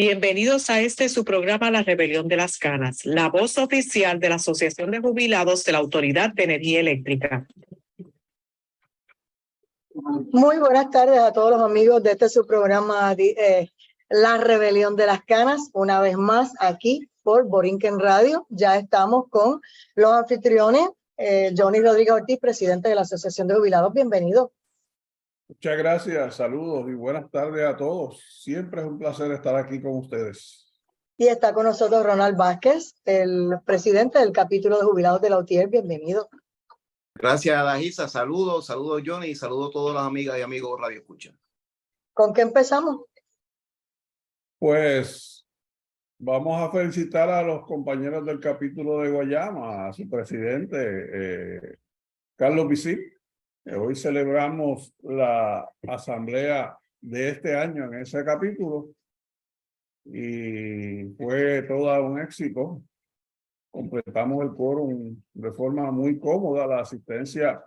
Bienvenidos a su programa La Rebelión de las Canas, la voz oficial de la Asociación de Jubilados de la Autoridad de Energía Eléctrica. Muy buenas tardes a todos los amigos de su programa La Rebelión de las Canas, una vez más aquí por Borinquen Radio. Ya estamos con los anfitriones, Johnny Rodríguez Ortiz, presidente de la Asociación de Jubilados. Bienvenido. Muchas gracias, saludos y buenas tardes a todos. Siempre es un placer estar aquí con ustedes. Y está con nosotros Ronald Vázquez, el presidente del capítulo de Jubilados de la UTIER. Bienvenido. Gracias, Adagisa. Saludos Johnny y saludos a todas las amigas y amigos Radio Escucha. ¿Con qué empezamos? Pues vamos a felicitar a los compañeros del capítulo de Guayama, a su presidente, Carlos Vicip. Hoy celebramos la asamblea de este año en ese capítulo y fue todo un éxito. Completamos el quórum de forma muy cómoda. La asistencia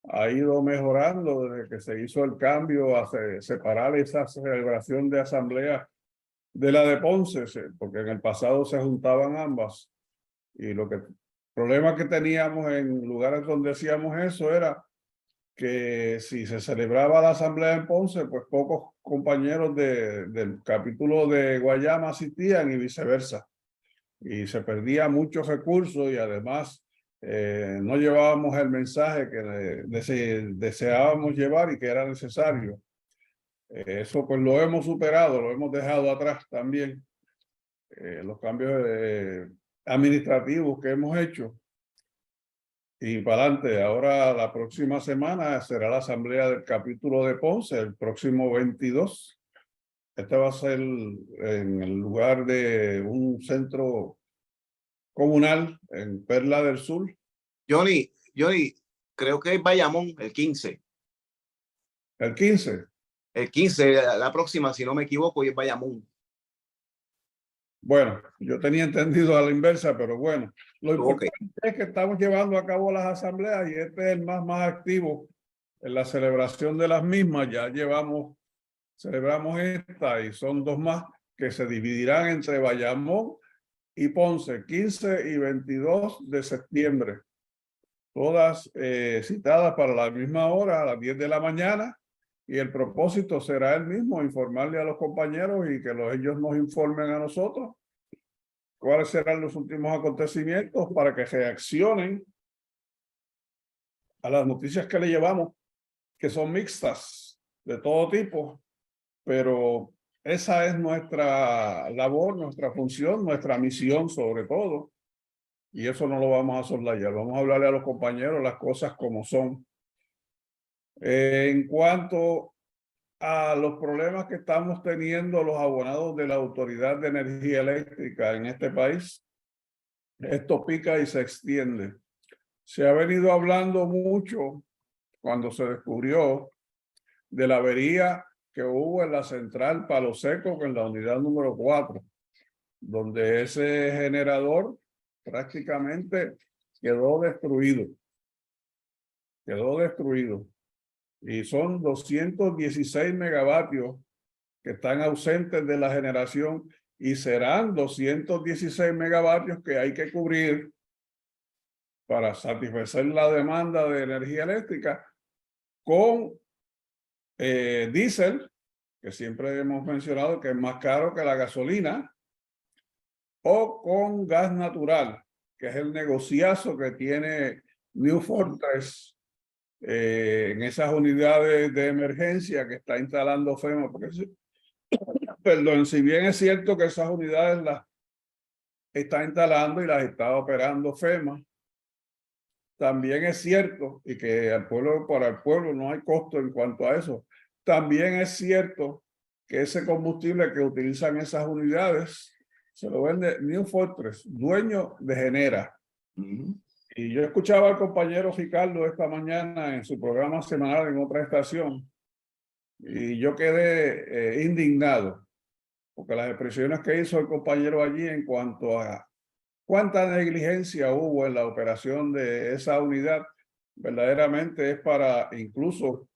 ha ido mejorando desde que se hizo el cambio a separar esa celebración de asamblea de la de Ponce, porque en el pasado se juntaban ambas. Y el problema que teníamos en lugares donde hacíamos eso era que si se celebraba la asamblea en Ponce, pues pocos compañeros del capítulo de Guayama asistían y viceversa. Y se perdía muchos recursos y además no llevábamos el mensaje que deseábamos llevar y que era necesario. Eso pues lo hemos superado, lo hemos dejado atrás también. Los cambios administrativos que hemos hecho. Y para adelante, ahora la próxima semana será la asamblea del capítulo de Ponce, el próximo 22. Este va a ser en el lugar de un centro comunal en Perla del Sur. Johnny, creo que es Bayamón, el 15. ¿El 15? El 15, la próxima, si no me equivoco, y es Bayamón. Bueno, yo tenía entendido a la inversa, pero bueno, lo importante es que estamos llevando a cabo las asambleas y este es el más activo en la celebración de las mismas. Ya celebramos esta y son dos más que se dividirán entre Bayamón y Ponce, 15 y 22 de septiembre. Todas citadas para la misma hora, a las 10 de la mañana. Y el propósito será el mismo, informarle a los compañeros y que ellos nos informen a nosotros cuáles serán los últimos acontecimientos para que reaccionen a las noticias que le llevamos, que son mixtas de todo tipo, pero esa es nuestra labor, nuestra función, nuestra misión sobre todo, y eso no lo vamos a soslayar. Vamos a hablarle a los compañeros las cosas como son. En cuanto a los problemas que estamos teniendo los abonados de la Autoridad de Energía Eléctrica en este país, esto pica y se extiende. Se ha venido hablando mucho cuando se descubrió de la avería que hubo en la central Palo Seco, en la unidad número 4, donde ese generador prácticamente quedó destruido. Y son 216 megavatios que están ausentes de la generación y serán 216 megavatios que hay que cubrir para satisfacer la demanda de energía eléctrica con diésel, que siempre hemos mencionado que es más caro que la gasolina, o con gas natural, que es el negociazo que tiene New Fortress en esas unidades de emergencia que está instalando FEMA, porque perdón, si bien es cierto que esas unidades las está instalando y las está operando FEMA, también es cierto, y que para el pueblo no hay costo en cuanto a eso, también es cierto que ese combustible que utilizan esas unidades se lo vende New Fortress, dueño de Genera. Y yo escuchaba al compañero Ricardo esta mañana en su programa semanal en otra estación y yo quedé indignado porque las expresiones que hizo el compañero allí en cuanto a cuánta negligencia hubo en la operación de esa unidad, verdaderamente es para, incluso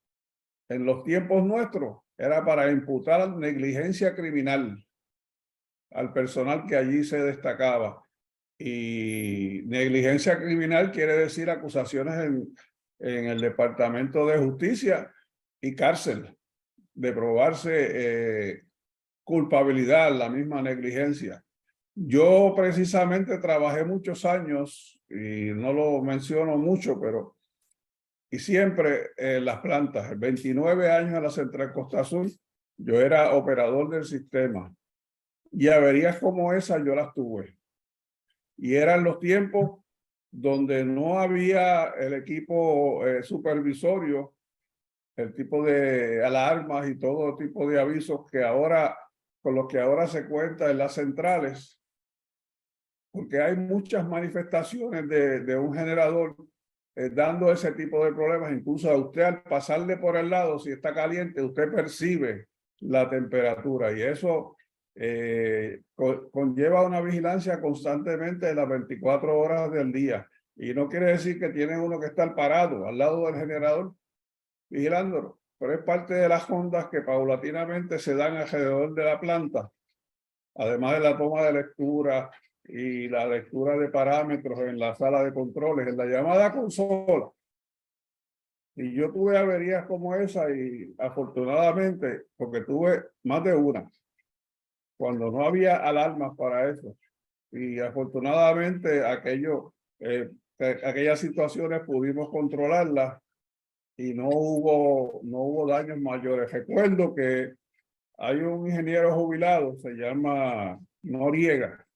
en los tiempos nuestros, era para imputar negligencia criminal. al personal que allí se destacaba. Y negligencia criminal quiere decir acusaciones en el Departamento de Justicia y cárcel, de probarse culpabilidad, la misma negligencia. Yo precisamente trabajé muchos años, y no lo menciono mucho, pero y siempre en las plantas, 29 años en la Central Costa Azul, yo era operador del sistema. Y averías como esa yo las tuve. Y eran los tiempos donde no había el equipo supervisorio, el tipo de alarmas y todo tipo de avisos que ahora, con los que ahora se cuenta en las centrales, porque hay muchas manifestaciones de un generador dando ese tipo de problemas. Incluso a usted al pasarle por el lado, si está caliente, usted percibe la temperatura y eso conlleva una vigilancia constantemente de las 24 horas del día. Y no quiere decir que tiene uno que estar parado al lado del generador vigilándolo, pero es parte de las ondas que paulatinamente se dan alrededor de la planta, además de la toma de lectura y la lectura de parámetros en la sala de controles, en la llamada consola. Y yo tuve averías como esa y afortunadamente, porque tuve más de una, cuando no había alarmas para eso. Y afortunadamente aquellas situaciones pudimos controlarlas y no hubo daños mayores. Recuerdo que hay un ingeniero jubilado, se llama Noriega,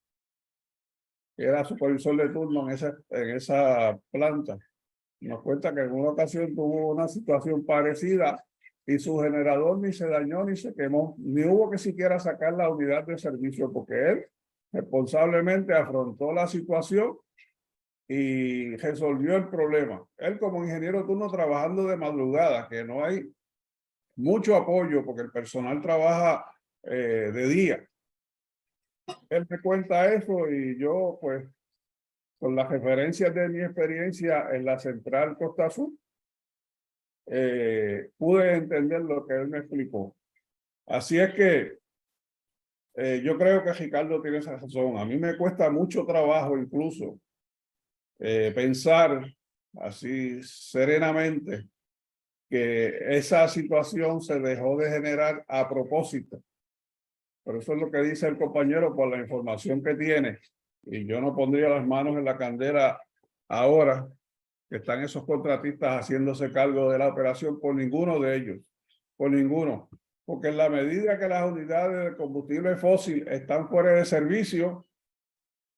que era supervisor de turno en esa planta. Nos cuenta que en una ocasión tuvo una situación parecida y su generador ni se dañó ni se quemó, ni hubo que siquiera sacar la unidad de servicio, porque él responsablemente afrontó la situación y resolvió el problema. Él como ingeniero de turno trabajando de madrugada, que no hay mucho apoyo porque el personal trabaja de día. Él me cuenta eso y yo, pues, con las referencias de mi experiencia en la Central Costa Azul, pude entender lo que él me explicó. Así es que yo creo que Ricardo tiene esa razón. A mí me cuesta mucho trabajo incluso pensar así serenamente que esa situación se dejó de generar a propósito. Pero eso es lo que dice el compañero por la información que tiene. Y yo no pondría las manos en la candela ahora que están esos contratistas haciéndose cargo de la operación por ninguno de ellos. Por ninguno. Porque en la medida que las unidades de combustible fósil están fuera de servicio,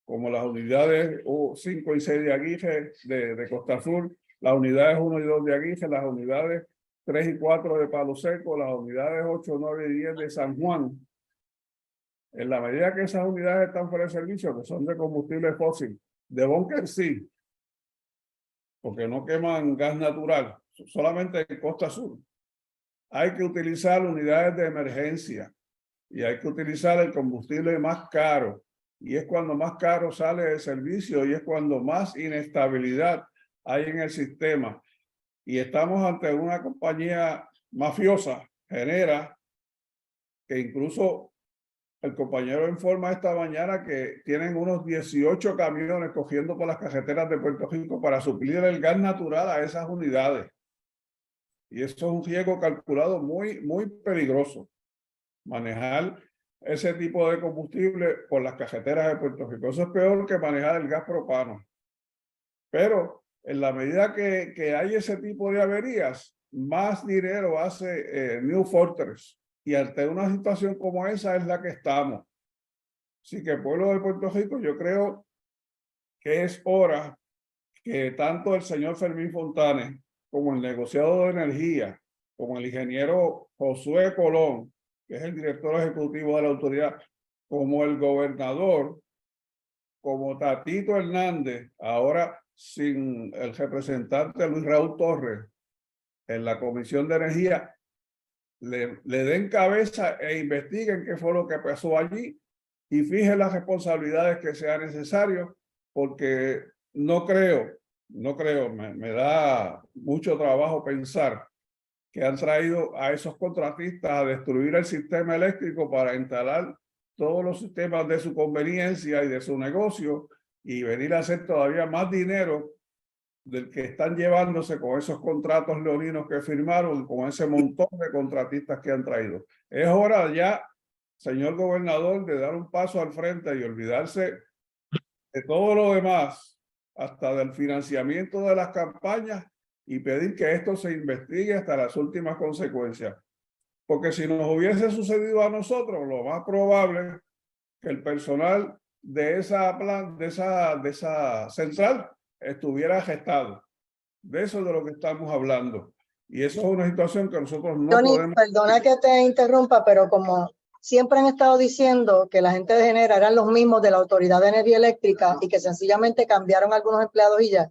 como las unidades 5 y 6 de Aguije de Costa Azul, las unidades 1 y 2 de Aguije, las unidades 3 y 4 de Palo Seco, las unidades 8, 9 y 10 de San Juan. En la medida que esas unidades están fuera de servicio, que son de combustible fósil, de búnker sí, porque no queman gas natural, solamente en Costa Azul. Hay que utilizar unidades de emergencia y hay que utilizar el combustible más caro. Y es cuando más caro sale de servicio y es cuando más inestabilidad hay en el sistema. Y estamos ante una compañía mafiosa, Genera, que incluso el compañero informa esta mañana que tienen unos 18 camiones cogiendo por las carreteras de Puerto Rico para suplir el gas natural a esas unidades. Y eso es un riesgo calculado muy, muy peligroso. Manejar ese tipo de combustible por las carreteras de Puerto Rico. Eso es peor que manejar el gas propano. Pero en la medida que hay ese tipo de averías, más dinero hace New Fortress. Y ante una situación como esa es la que estamos. Así que el pueblo de Puerto Rico, yo creo que es hora que tanto el señor Fermín Fontanes como el negociado de energía, como el ingeniero Josué Colón, que es el director ejecutivo de la autoridad, como el gobernador, como Tatito Hernández, ahora sin el representante Luis Raúl Torres, en la Comisión de Energía, le den cabeza e investiguen qué fue lo que pasó allí y fijen las responsabilidades que sea necesario, porque no creo, me da mucho trabajo pensar que han traído a esos contratistas a destruir el sistema eléctrico para instalar todos los sistemas de su conveniencia y de su negocio y venir a hacer todavía más dinero del que están llevándose con esos contratos leoninos que firmaron, con ese montón de contratistas que han traído. Es hora ya, señor gobernador, de dar un paso al frente y olvidarse de todo lo demás, hasta del financiamiento de las campañas, y pedir que esto se investigue hasta las últimas consecuencias. Porque si nos hubiese sucedido a nosotros, lo más probable es que el personal de esa central estuviera gestado. De eso es de lo que estamos hablando. Y eso es una situación que nosotros no Johnny, podemos... perdona que te interrumpa, pero como siempre han estado diciendo que la gente de Genera eran los mismos de la Autoridad de Energía Eléctrica y que sencillamente cambiaron algunos empleados y ya,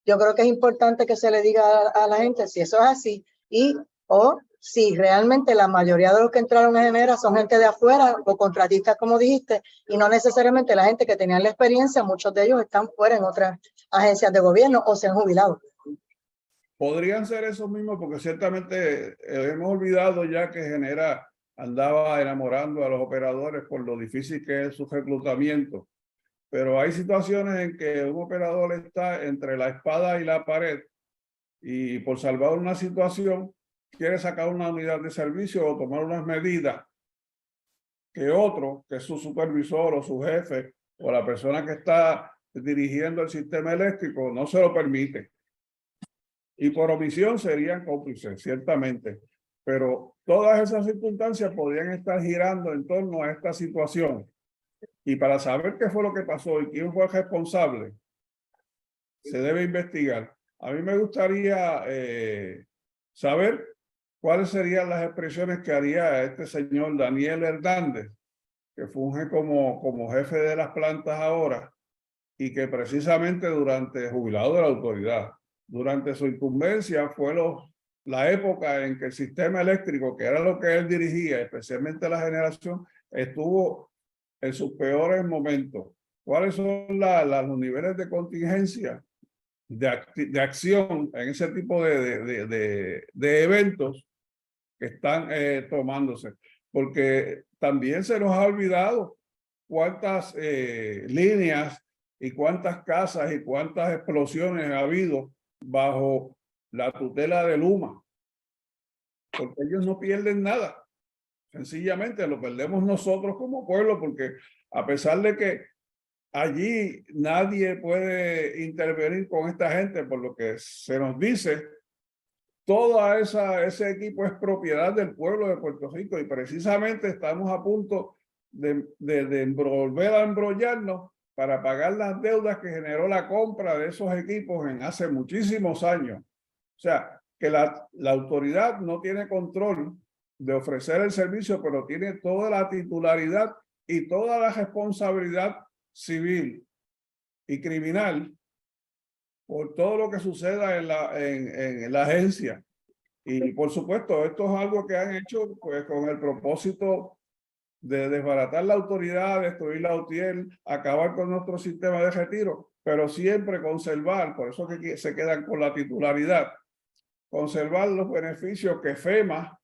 yo creo que es importante que se le diga a la gente si eso es así o si realmente la mayoría de los que entraron a Genera son gente de afuera o contratistas, como dijiste, y no necesariamente la gente que tenía la experiencia. Muchos de ellos están fuera en otras agencias de gobierno o se han jubilado. Podrían ser esos mismos, porque ciertamente hemos olvidado ya que Genera andaba enamorando a los operadores por lo difícil que es su reclutamiento. Pero hay situaciones en que un operador está entre la espada y la pared y por salvar una situación quiere sacar una unidad de servicio o tomar unas medidas que otro, que es su supervisor o su jefe o la persona que está dirigiendo el sistema eléctrico, no se lo permite. Y por omisión serían cómplices, ciertamente. Pero todas esas circunstancias podrían estar girando en torno a esta situación. Y para saber qué fue lo que pasó y quién fue el responsable, se debe investigar. A mí me gustaría saber cuáles serían las expresiones que haría este señor Daniel Hernández, que funge como jefe de las plantas ahora y que precisamente jubilado de la autoridad, durante su incumbencia fue la época en que el sistema eléctrico, que era lo que él dirigía, especialmente la generación, estuvo en sus peores momentos. ¿Cuáles son los niveles de contingencia, de acción en ese tipo de eventos que están tomándose? Porque también se nos ha olvidado cuántas líneas y cuántas casas y cuántas explosiones ha habido bajo la tutela de Luma. Porque ellos no pierden nada. Sencillamente lo perdemos nosotros como pueblo, porque a pesar de que allí nadie puede intervenir con esta gente, por lo que se nos dice, todo ese equipo es propiedad del pueblo de Puerto Rico y precisamente estamos a punto de volver a embrollarnos para pagar las deudas que generó la compra de esos equipos en hace muchísimos años. O sea, que la autoridad no tiene control de ofrecer el servicio, pero tiene toda la titularidad y toda la responsabilidad civil y criminal por todo lo que suceda en la agencia. Y por supuesto, esto es algo que han hecho pues con el propósito de desbaratar la autoridad, destruir la UTIER, acabar con nuestro sistema de retiro, pero siempre conservar, por eso que se quedan con la titularidad, conservar los beneficios que FEMA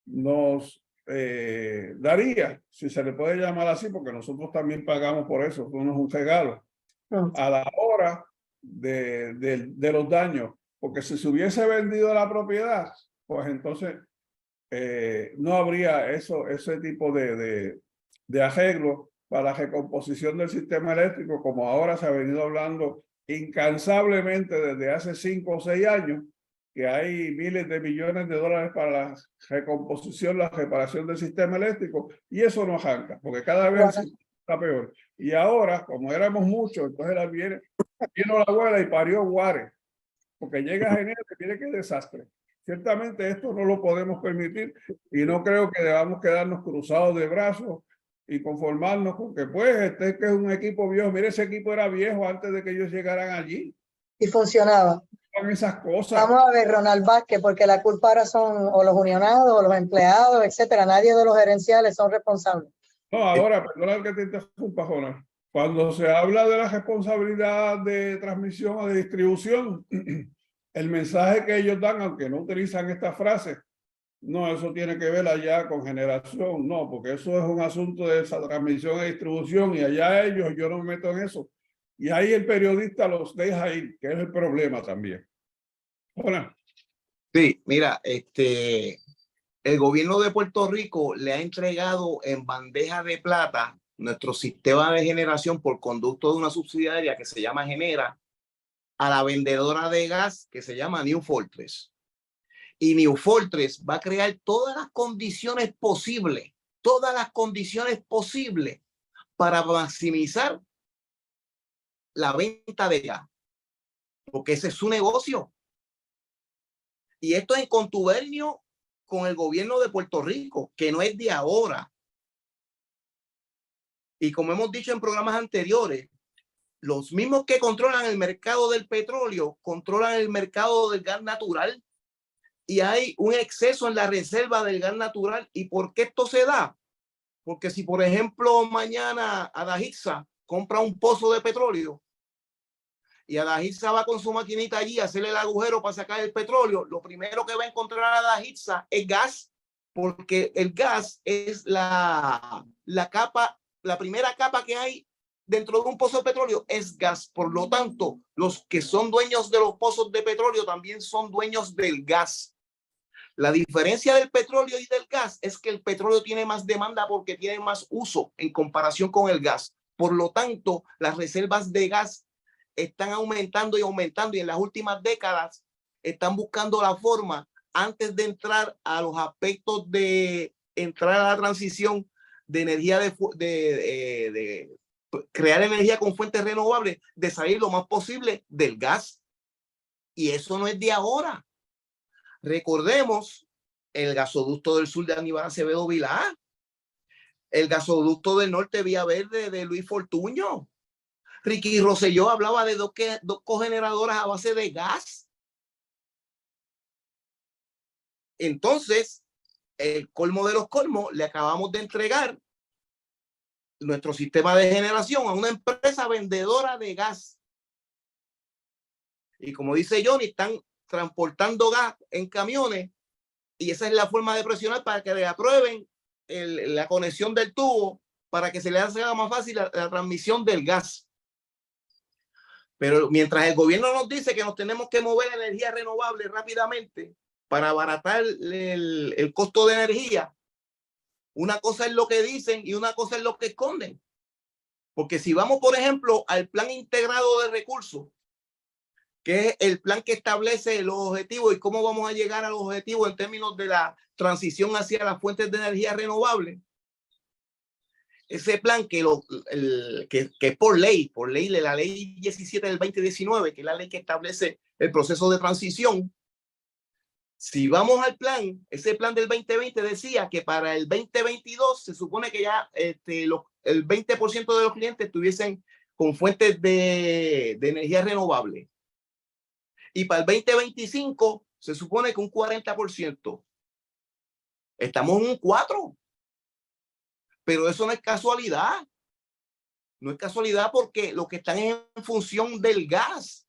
nos daría, si se le puede llamar así, porque nosotros también pagamos por eso, no es un regalo, a la hora de los daños, porque si se hubiese vendido la propiedad, pues entonces no habría ese tipo de arreglo para la recomposición del sistema eléctrico, como ahora se ha venido hablando incansablemente desde hace 5 o 6 años, que hay miles de millones de dólares para la recomposición, la reparación del sistema eléctrico, y eso no arranca, porque cada vez está peor. Y ahora, como éramos muchos, entonces vino la abuela y parió Juárez, porque llega a enero y mire qué desastre. Ciertamente esto no lo podemos permitir y no creo que debamos quedarnos cruzados de brazos y conformarnos con que pues que es un equipo viejo. Mire, ese equipo era viejo antes de que ellos llegaran allí. Y funcionaba. Esas cosas. Vamos a ver, Ronald Vázquez, porque la culpa ahora son o los unionados o los empleados, etcétera. Nadie de los gerenciales son responsables. No, ahora, perdona que te interrumpa, Jonás. Cuando se habla de la responsabilidad de transmisión o de distribución, el mensaje que ellos dan, aunque no utilizan esta frase, No, eso tiene que ver allá con generación, no, porque eso es un asunto de esa transmisión y distribución y allá ellos, yo no me meto en eso. Y ahí el periodista los deja ir, que es el problema también. Hola. Sí, mira, el gobierno de Puerto Rico le ha entregado en bandeja de plata nuestro sistema de generación por conducto de una subsidiaria que se llama Genera a la vendedora de gas que se llama New Fortress. Y New Fortress va a crear todas las condiciones posibles para maximizar la venta de gas, porque ese es su negocio. Y esto es en contubernio con el gobierno de Puerto Rico, que no es de ahora. Y como hemos dicho en programas anteriores, los mismos que controlan el mercado del petróleo controlan el mercado del gas natural. Y hay un exceso en la reserva del gas natural. ¿Y por qué esto se da? Porque si, por ejemplo, mañana Adagixa compra un pozo de petróleo y Adagixa va con su maquinita allí a hacerle el agujero para sacar el petróleo, lo primero que va a encontrar Adagixa es gas, porque el gas es la primera capa que hay dentro de un pozo de petróleo, es gas. Por lo tanto, los que son dueños de los pozos de petróleo también son dueños del gas. La diferencia del petróleo y del gas es que el petróleo tiene más demanda porque tiene más uso en comparación con el gas. Por lo tanto, las reservas de gas están aumentando y aumentando, y en las últimas décadas están buscando la forma, antes de entrar a los aspectos de entrar a la transición de energía, de crear energía con fuentes renovables, de salir lo más posible del gas. Y eso no es de ahora. Recordemos el gasoducto del sur de Aníbal Acevedo Vilá, el gasoducto del norte Vía Verde de Luis Fortuño. Ricky Rosselló hablaba de dos cogeneradoras a base de gas. Entonces, el colmo de los colmos, le acabamos de entregar nuestro sistema de generación a una empresa vendedora de gas. Y como dice Johnny, están transportando gas en camiones y esa es la forma de presionar para que le aprueben la conexión del tubo, para que se le haga más fácil la transmisión del gas. Pero mientras el gobierno nos dice que nos tenemos que mover a energía renovable rápidamente para abaratar el costo de energía, una cosa es lo que dicen y una cosa es lo que esconden. Porque si vamos, por ejemplo, al plan integrado de recursos, que es el plan que establece los objetivos y cómo vamos a llegar a los objetivos en términos de la transición hacia las fuentes de energía renovable. Ese plan que es por ley de la ley 17 del 2019, que es la ley que establece el proceso de transición. Si vamos al plan, ese plan del 2020 decía que para el 2022 se supone que ya el 20% de los clientes estuviesen con fuentes de energía renovable. Y para el 2025 se supone que un 40%. Estamos en un 4%. Pero eso no es casualidad. No es casualidad porque los que están en función del gas.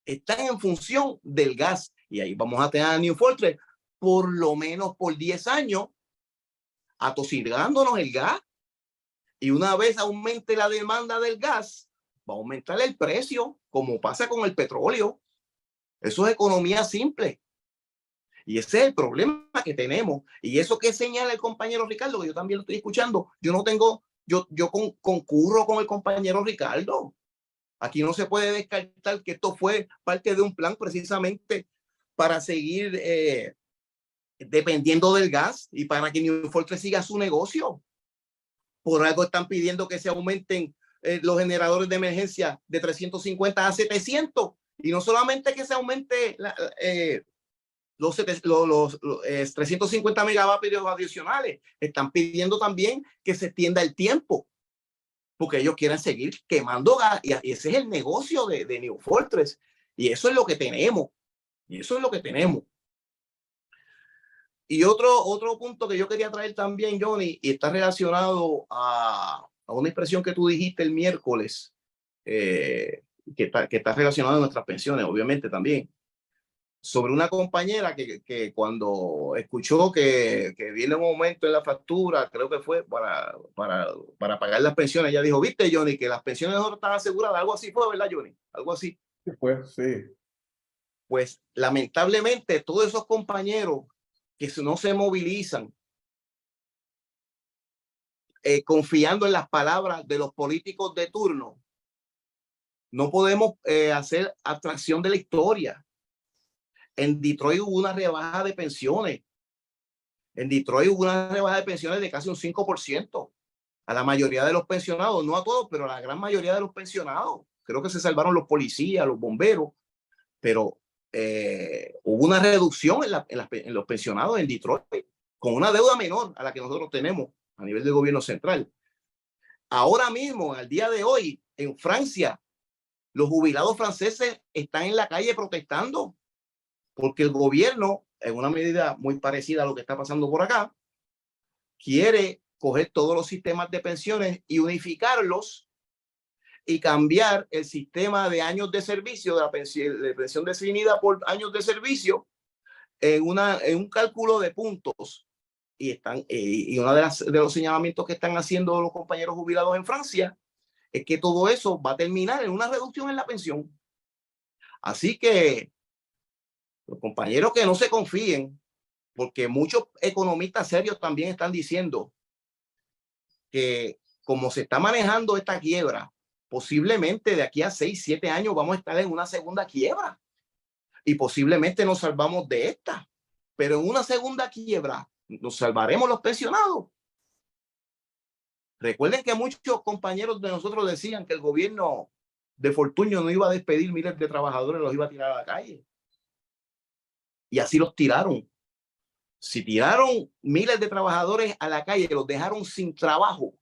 Están en función del gas. Y ahí vamos a tener a New Fortress por lo menos por 10 años atosigándonos el gas. Y una vez aumente la demanda del gas, va a aumentar el precio, como pasa con el petróleo. Eso es economía simple. Y ese es el problema que tenemos. Y eso que señala el compañero Ricardo, que yo también lo estoy escuchando, yo concurro con el compañero Ricardo. Aquí no se puede descartar que esto fue parte de un plan precisamente para seguir dependiendo del gas y para que New Fortress siga su negocio. Por algo están pidiendo que se aumenten los generadores de emergencia de 350 a 700. Y no solamente que se aumente los 350 megavatios adicionales, están pidiendo también que se extienda el tiempo, porque ellos quieren seguir quemando gas, y ese es el negocio de New Fortress, y eso es lo que tenemos, Y otro punto que yo quería traer también, Johnny, y está relacionado a una expresión que tú dijiste el miércoles, que está relacionado a nuestras pensiones, obviamente también. sobre una compañera que cuando escuchó que viene un aumento en la factura, creo que fue para pagar las pensiones, ella dijo, viste, Johnny, que las pensiones no están aseguradas, algo así fue, ¿verdad, Johnny? Algo así. Pues sí. Pues lamentablemente todos esos compañeros que no se movilizan, confiando en las palabras de los políticos de turno, no podemos hacer abstracción de la historia. En Detroit hubo una rebaja de pensiones. En Detroit hubo una rebaja de pensiones de casi un 5% a la mayoría de los pensionados, no a todos, pero a la gran mayoría de los pensionados. Creo que se salvaron los policías, los bomberos, pero hubo una reducción en los pensionados en Detroit, con una deuda menor a la que nosotros tenemos a nivel del gobierno central. Ahora mismo, al día de hoy, en Francia, los jubilados franceses están en la calle protestando porque el gobierno, en una medida muy parecida a lo que está pasando por acá, quiere coger todos los sistemas de pensiones y unificarlos y cambiar el sistema de años de servicio, de la pensión definida por años de servicio, en un cálculo de puntos. Y uno de los señalamientos que están haciendo los compañeros jubilados en Francia es que todo eso va a terminar en una reducción en la pensión. Así que los compañeros que no se confíen, porque muchos economistas serios también están diciendo que como se está manejando esta quiebra, posiblemente de aquí a 6, 7 años vamos a estar en una segunda quiebra y posiblemente nos salvamos de esta, pero en una segunda quiebra nos salvaremos los pensionados. Recuerden que muchos compañeros de nosotros decían que el gobierno de Fortuño no iba a despedir miles de trabajadores, los iba a tirar a la calle. Y así los tiraron. Si tiraron miles de trabajadores a la calle, los dejaron sin trabajo,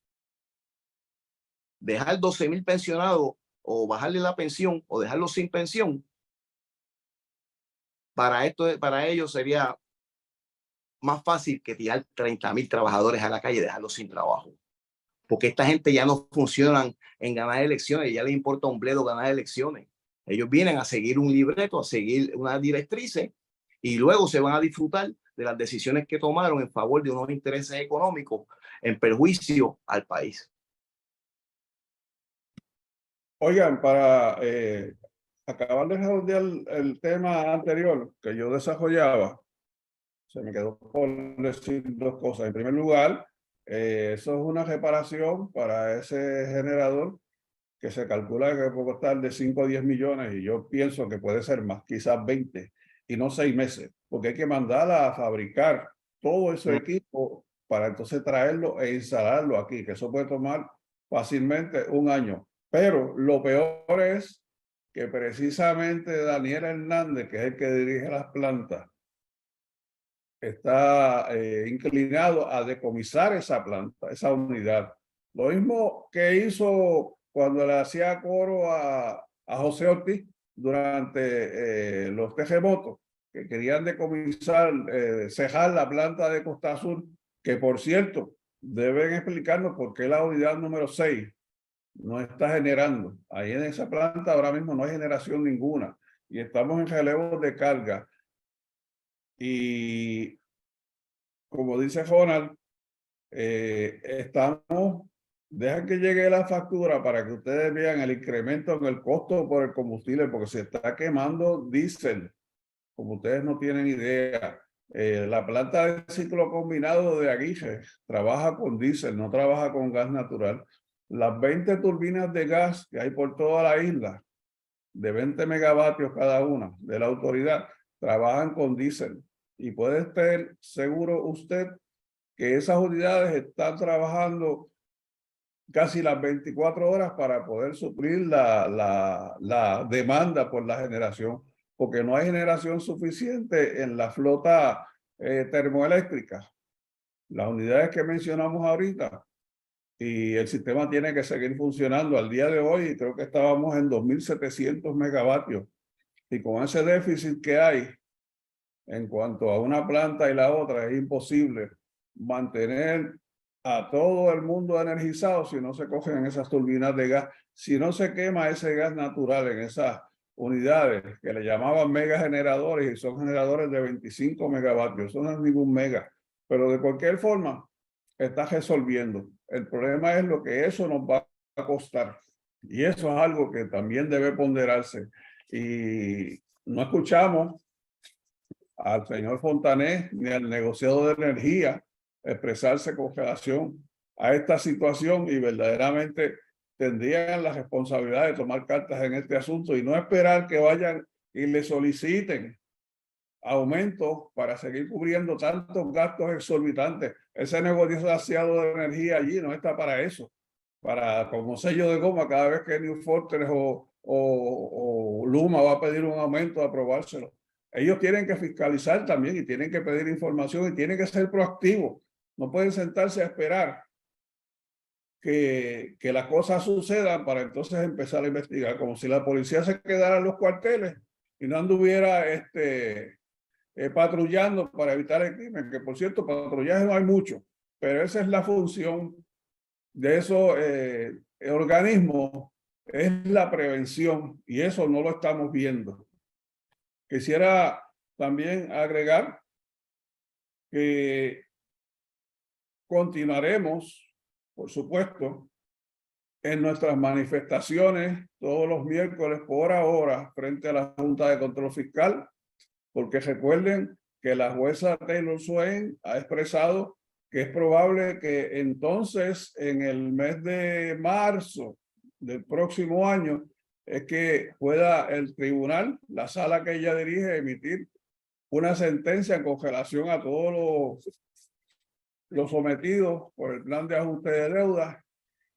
dejar 12,000 pensionados o bajarle la pensión o dejarlos sin pensión, para ellos sería más fácil que tirar 30,000 trabajadores a la calle y dejarlos sin trabajo. Porque esta gente ya no funcionan en ganar elecciones, ya les importa un bledo ganar elecciones. Ellos vienen a seguir un libreto, a seguir unas directrices y luego se van a disfrutar de las decisiones que tomaron en favor de unos intereses económicos en perjuicio al país. Oigan, para acabar de redondear el tema anterior que yo desarrollaba, se me quedó por decir dos cosas. En primer lugar, eso es una reparación para ese generador que se calcula que puede costar de 5 a 10 millones y yo pienso que puede ser más, quizás 20 y no 6 meses, porque hay que mandarla a fabricar todo ese equipo para entonces traerlo e instalarlo aquí, que eso puede tomar fácilmente un año. Pero lo peor es que precisamente Daniel Hernández, que es el que dirige las plantas, está inclinado a decomisar esa planta, esa unidad. Lo mismo que hizo cuando le hacía coro a José Ortiz durante los terremotos, que querían decomisar, cejar la planta de Costa Azul, que por cierto, deben explicarnos por qué la unidad número 6 no está generando. Ahí en esa planta ahora mismo no hay generación ninguna y estamos en relevos de carga. Y como dice Ronald, dejan que llegue la factura para que ustedes vean el incremento en el costo por el combustible, porque se está quemando diésel, como ustedes no tienen idea. La planta de ciclo combinado de Aguirre trabaja con diésel, no trabaja con gas natural. Las 20 turbinas de gas que hay por toda la isla, de 20 megavatios cada una de la autoridad, trabajan con diésel. Y puede estar seguro usted que esas unidades están trabajando casi las 24 horas para poder suplir la demanda por la generación, porque no hay generación suficiente en la flota termoeléctrica, las unidades que mencionamos ahorita, y el sistema tiene que seguir funcionando. Al día de hoy creo que estábamos en 2.700 megavatios, y con ese déficit que hay en cuanto a una planta y la otra, es imposible mantener a todo el mundo energizado si no se cogen esas turbinas de gas, si no se quema ese gas natural en esas unidades que le llamaban mega generadores y son generadores de 25 megavatios. Eso no es ningún mega, pero de cualquier forma está resolviendo. El problema es lo que eso nos va a costar. Y eso es algo que también debe ponderarse. Y no escuchamos al señor Fontané ni al negociado de energía expresarse con relación a esta situación y verdaderamente tendrían la responsabilidad de tomar cartas en este asunto y no esperar que vayan y le soliciten aumentos para seguir cubriendo tantos gastos exorbitantes. Ese negociado de energía allí no está para eso, para como sello de goma cada vez que New Fortress o Luma va a pedir un aumento, aprobárselo. Ellos tienen que fiscalizar también y tienen que pedir información y tienen que ser proactivos. No pueden sentarse a esperar que las cosas sucedan para entonces empezar a investigar, como si la policía se quedara en los cuarteles y no anduviera patrullando para evitar el crimen, que por cierto, patrullaje no hay mucho, pero esa es la función de esos organismos, es la prevención y eso no lo estamos viendo. Quisiera también agregar que continuaremos, por supuesto, en nuestras manifestaciones todos los miércoles por ahora frente a la Junta de Control Fiscal, porque recuerden que la jueza Taylor Swain ha expresado que es probable que entonces en el mes de marzo del próximo año es que pueda el tribunal, la sala que ella dirige, emitir una sentencia con relación a todos los sometidos por el plan de ajuste de deuda,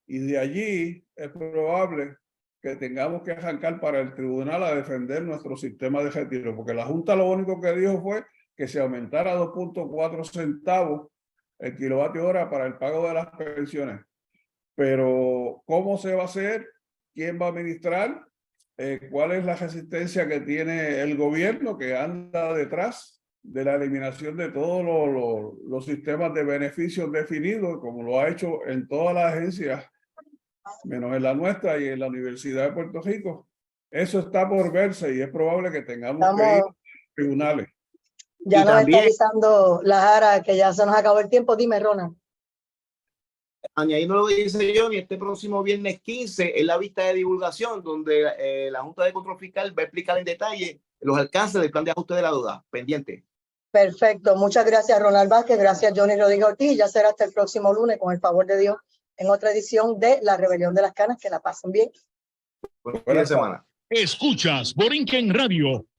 y de allí es probable que tengamos que arrancar para el tribunal a defender nuestro sistema de retiro, porque la Junta lo único que dijo fue que se aumentara 2.4 centavos el kilovatio hora para el pago de las pensiones. Pero ¿cómo se va a hacer? ¿Quién va a administrar? ¿Cuál es la resistencia que tiene el gobierno que anda detrás de la eliminación de todos los sistemas de beneficios definidos, como lo ha hecho en todas las agencias, menos en la nuestra y en la Universidad de Puerto Rico? Eso está por verse y es probable que tengamos que ir a tribunales. Ya Y nos también, está avisando la Jara que ya se nos acabó el tiempo. Dime, Ronald. añadiendo lo que dice Johnny, este próximo viernes 15 es la vista de divulgación donde la Junta de Control Fiscal va a explicar en detalle los alcances del plan de ajuste de la deuda. Pendiente. Perfecto. Muchas gracias, Ronald Vázquez. Gracias, Johnny Rodríguez Ortiz. Ya será hasta el próximo lunes, con el favor de Dios, en otra edición de La Rebelión de las Canas. Que la pasen bien. Buen fin de semana. Escuchas Borinquen Radio